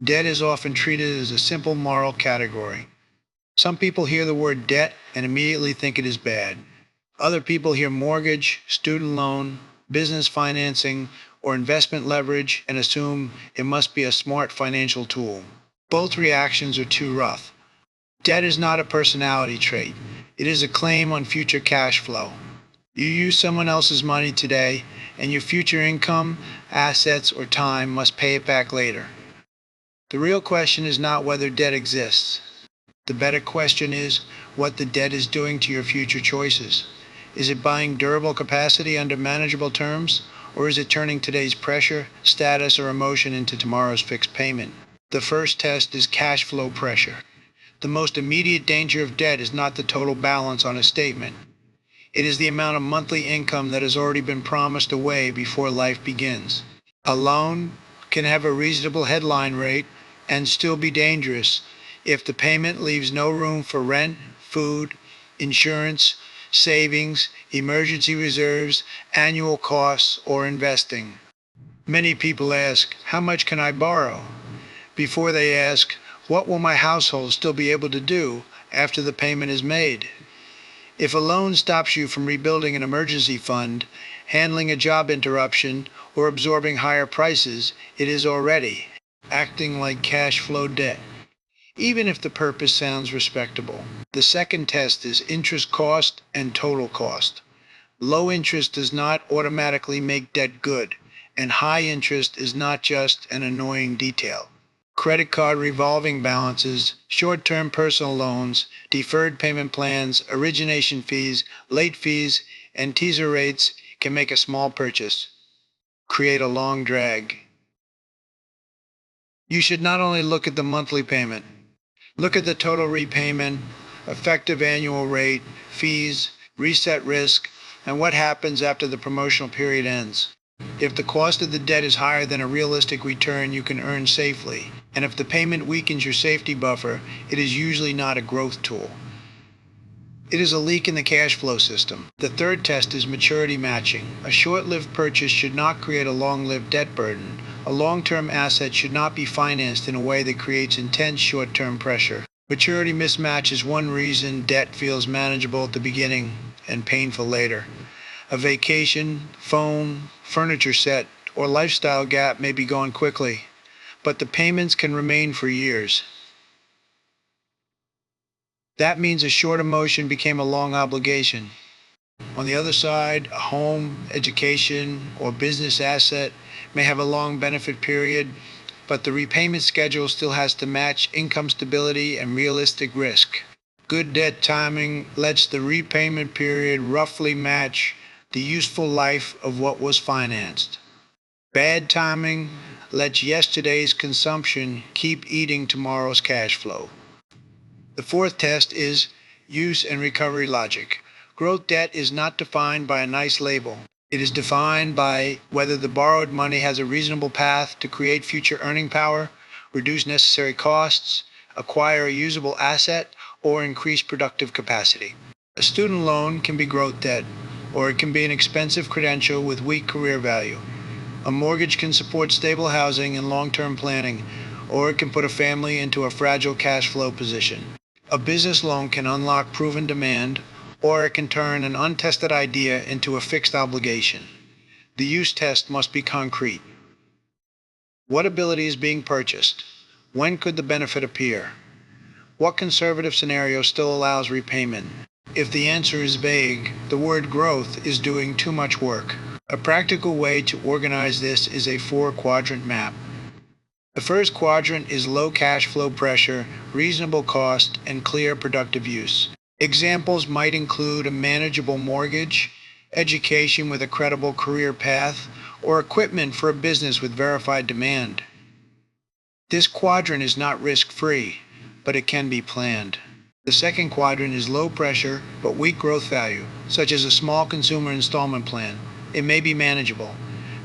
Debt is often treated as a simple moral category. Some people hear the word debt and immediately think it is bad. Other people hear mortgage, student loan, business financing, or investment leverage and assume it must be a smart financial tool. Both reactions are too rough. Debt is not a personality trait. It is a claim on future cash flow. You use someone else's money today, and your future income, assets, or time must pay it back later. The real question is not whether debt exists. The better question is what the debt is doing to your future choices. Is it buying durable capacity under manageable terms, or is it turning today's pressure, status, or emotion into tomorrow's fixed payment? The first test is cash flow pressure. The most immediate danger of debt is not the total balance on a statement. It is the amount of monthly income that has already been promised away before life begins. A loan can have a reasonable headline rate and still be dangerous if the payment leaves no room for rent, food, insurance, savings, emergency reserves, annual costs, or investing. Many people ask, how much can I borrow? Before they ask, what will my household still be able to do after the payment is made? If a loan stops you from rebuilding an emergency fund, handling a job interruption, or absorbing higher prices, it is already acting like cash flow debt, even if the purpose sounds respectable. The second test is interest cost and total cost. Low interest does not automatically make debt good, and high interest is not just an annoying detail. Credit card revolving balances, short-term personal loans, deferred payment plans, origination fees, late fees, and teaser rates can make a small purchase create a long drag. You should not only look at the monthly payment, look at the total repayment, effective annual rate, fees, reset risk, and what happens after the promotional period ends. If the cost of the debt is higher than a realistic return you can earn safely, and if the payment weakens your safety buffer, it is usually not a growth tool. It is a leak in the cash flow system. The third test is maturity matching. A short-lived purchase should not create a long-lived debt burden. A long-term asset should not be financed in a way that creates intense short-term pressure. Maturity mismatch is one reason debt feels manageable at the beginning and painful later. A vacation, phone, furniture set, or lifestyle gap may be gone quickly, but the payments can remain for years. That means a short emotion became a long obligation. On the other side, a home, education, or business asset may have a long benefit period, but the repayment schedule still has to match income stability and realistic risk. Good debt timing lets the repayment period roughly match the useful life of what was financed. Bad timing lets yesterday's consumption keep eating tomorrow's cash flow. The fourth test is use and recovery logic. Growth debt is not defined by a nice label. It is defined by whether the borrowed money has a reasonable path to create future earning power, reduce necessary costs, acquire a usable asset, or increase productive capacity. A student loan can be growth debt, or it can be an expensive credential with weak career value. A mortgage can support stable housing and long-term planning, or it can put a family into a fragile cash flow position. A business loan can unlock proven demand, or it can turn an untested idea into a fixed obligation. The use test must be concrete. What ability is being purchased? When could the benefit appear? What conservative scenario still allows repayment? If the answer is vague, the word growth is doing too much work. A practical way to organize this is a 4-quadrant map. The first quadrant is low cash flow pressure, reasonable cost, and clear productive use. Examples might include a manageable mortgage, education with a credible career path, or equipment for a business with verified demand. This quadrant is not risk-free, but it can be planned. The second quadrant is low pressure but weak growth value, such as a small consumer installment plan. It may be manageable,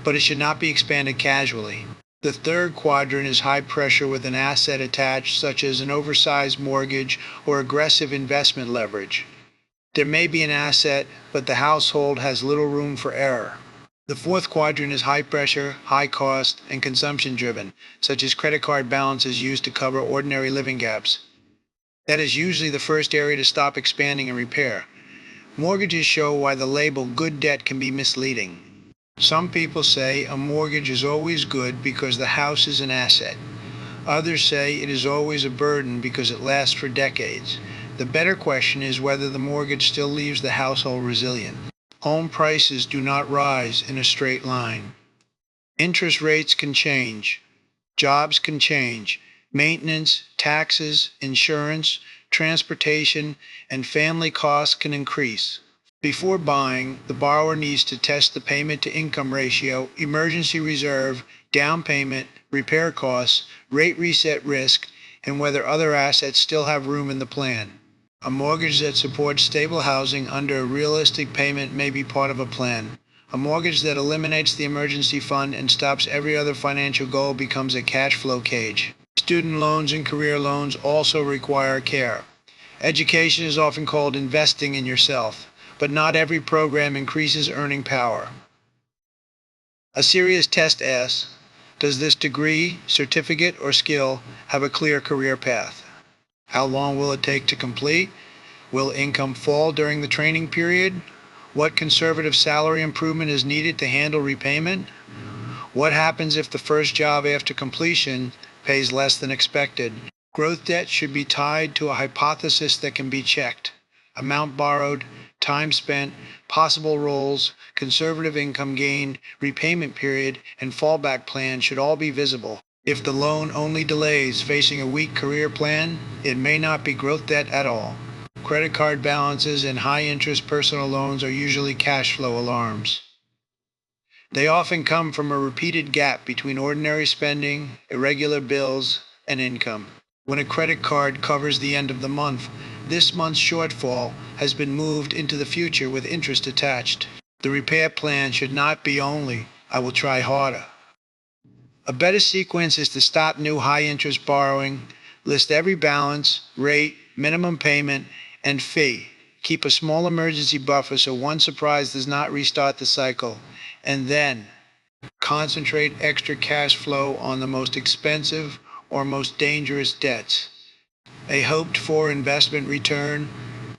but it should not be expanded casually. The third quadrant is high pressure with an asset attached, such as an oversized mortgage or aggressive investment leverage. There may be an asset, but the household has little room for error. The fourth quadrant is high pressure, high cost, and consumption driven, such as credit card balances used to cover ordinary living gaps. That is usually the first area to stop expanding and repair. Mortgages show why the label good debt can be misleading. Some people say a mortgage is always good because the house is an asset. Others say it is always a burden because it lasts for decades. The better question is whether the mortgage still leaves the household resilient. Home prices do not rise in a straight line. Interest rates can change. Jobs can change. Maintenance, taxes, insurance, transportation, and family costs can increase. Before buying, the borrower needs to test the payment to income ratio, emergency reserve, down payment, repair costs, rate reset risk, and whether other assets still have room in the plan. A mortgage that supports stable housing under a realistic payment may be part of a plan. A mortgage that eliminates the emergency fund and stops every other financial goal becomes a cash flow cage. Student loans and career loans also require care. Education is often called investing in yourself, but not every program increases earning power. A serious test asks, does this degree, certificate, or skill have a clear career path? How long will it take to complete? Will income fall during the training period? What conservative salary improvement is needed to handle repayment? What happens if the first job after completion pays less than expected? Growth debt should be tied to a hypothesis that can be checked. Amount borrowed, time spent, possible roles, conservative income gained, repayment period, and fallback plan should all be visible. If the loan only delays facing a weak career plan, it may not be growth debt at all. Credit card balances and high-interest personal loans are usually cash flow alarms. They often come from a repeated gap between ordinary spending, irregular bills, and income. When a credit card covers the end of the month, this month's shortfall has been moved into the future with interest attached. The repair plan should not be only, I will try harder. A better sequence is to stop new high-interest borrowing, list every balance, rate, minimum payment, and fee. Keep a small emergency buffer so one surprise does not restart the cycle. And then concentrate extra cash flow on the most expensive or most dangerous debts. A hoped-for investment return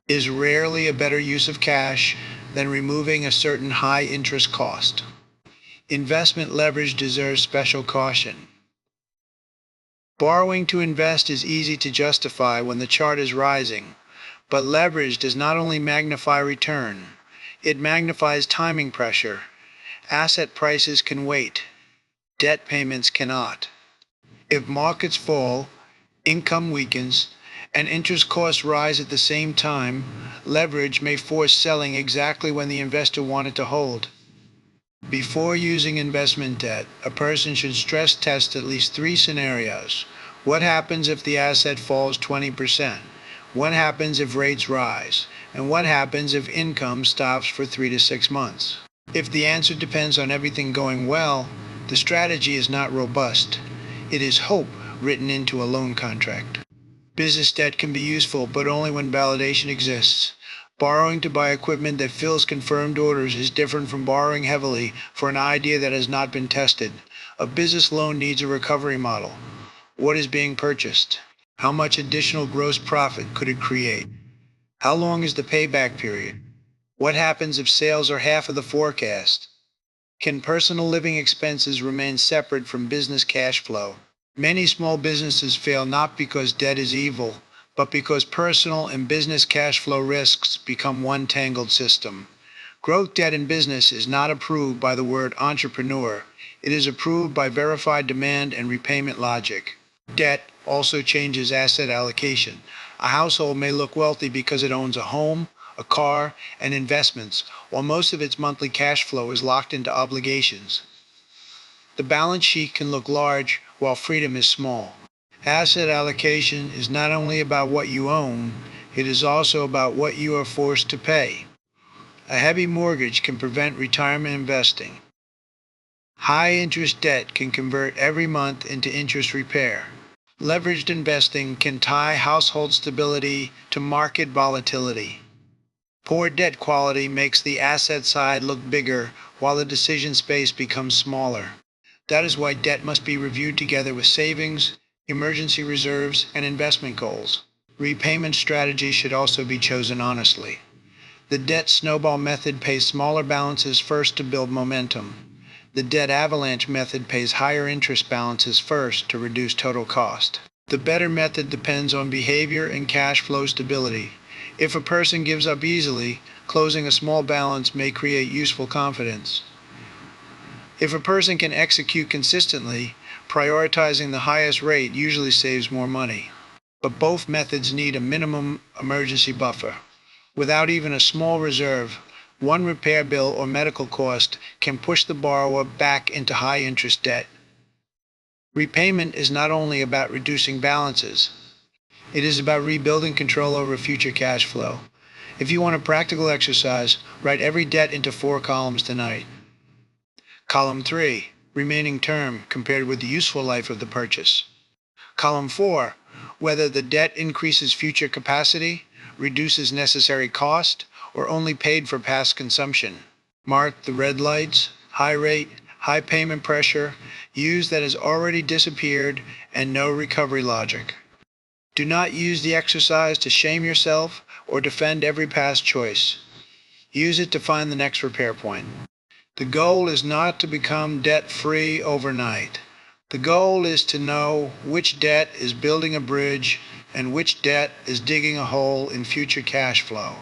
is rarely a better use of cash than removing a certain high-interest cost. Investment leverage deserves special caution. Borrowing to invest is easy to justify when the chart is rising, but leverage does not only magnify return, it magnifies timing pressure. Asset prices can wait. Debt payments cannot. If markets fall, income weakens, and interest costs rise at the same time, leverage may force selling exactly when the investor wanted to hold. Before using investment debt, a person should stress test at least 3 scenarios. What happens if the asset falls 20%? What happens if rates rise? And what happens if income stops for 3 to 6 months? If the answer depends on everything going well, the strategy is not robust. It is hope written into a loan contract. Business debt can be useful, but only when validation exists. Borrowing to buy equipment that fills confirmed orders is different from borrowing heavily for an idea that has not been tested. A business loan needs a recovery model. What is being purchased? How much additional gross profit could it create? How long is the payback period? What happens if sales are half of the forecast? Can personal living expenses remain separate from business cash flow? Many small businesses fail not because debt is evil, but because personal and business cash flow risks become one tangled system. Growth debt in business is not approved by the word entrepreneur. It is approved by verified demand and repayment logic. Debt also changes asset allocation. A household may look wealthy because it owns a home, a car, and investments, while most of its monthly cash flow is locked into obligations. The balance sheet can look large while freedom is small. Asset allocation is not only about what you own, it is also about what you are forced to pay. A heavy mortgage can prevent retirement investing. High-interest debt can convert every month into interest repair. Leveraged investing can tie household stability to market volatility. Poor debt quality makes the asset side look bigger while the decision space becomes smaller. That is why debt must be reviewed together with savings, emergency reserves, and investment goals. Repayment strategies should also be chosen honestly. The debt snowball method pays smaller balances first to build momentum. The debt avalanche method pays higher interest balances first to reduce total cost. The better method depends on behavior and cash flow stability. If a person gives up easily, closing a small balance may create useful confidence. If a person can execute consistently, prioritizing the highest rate usually saves more money. But both methods need a minimum emergency buffer. Without even a small reserve, one repair bill or medical cost can push the borrower back into high-interest debt. Repayment is not only about reducing balances, it is about rebuilding control over future cash flow. If you want a practical exercise, write every debt into 4 columns tonight. Column 3, remaining term compared with the useful life of the purchase. Column 4, whether the debt increases future capacity, reduces necessary cost, or only paid for past consumption. Mark the red lights, high rate, high payment pressure, use that has already disappeared, and no recovery logic. Do not use the exercise to shame yourself or defend every past choice. Use it to find the next repair point. The goal is not to become debt-free overnight. The goal is to know which debt is building a bridge and which debt is digging a hole in future cash flow.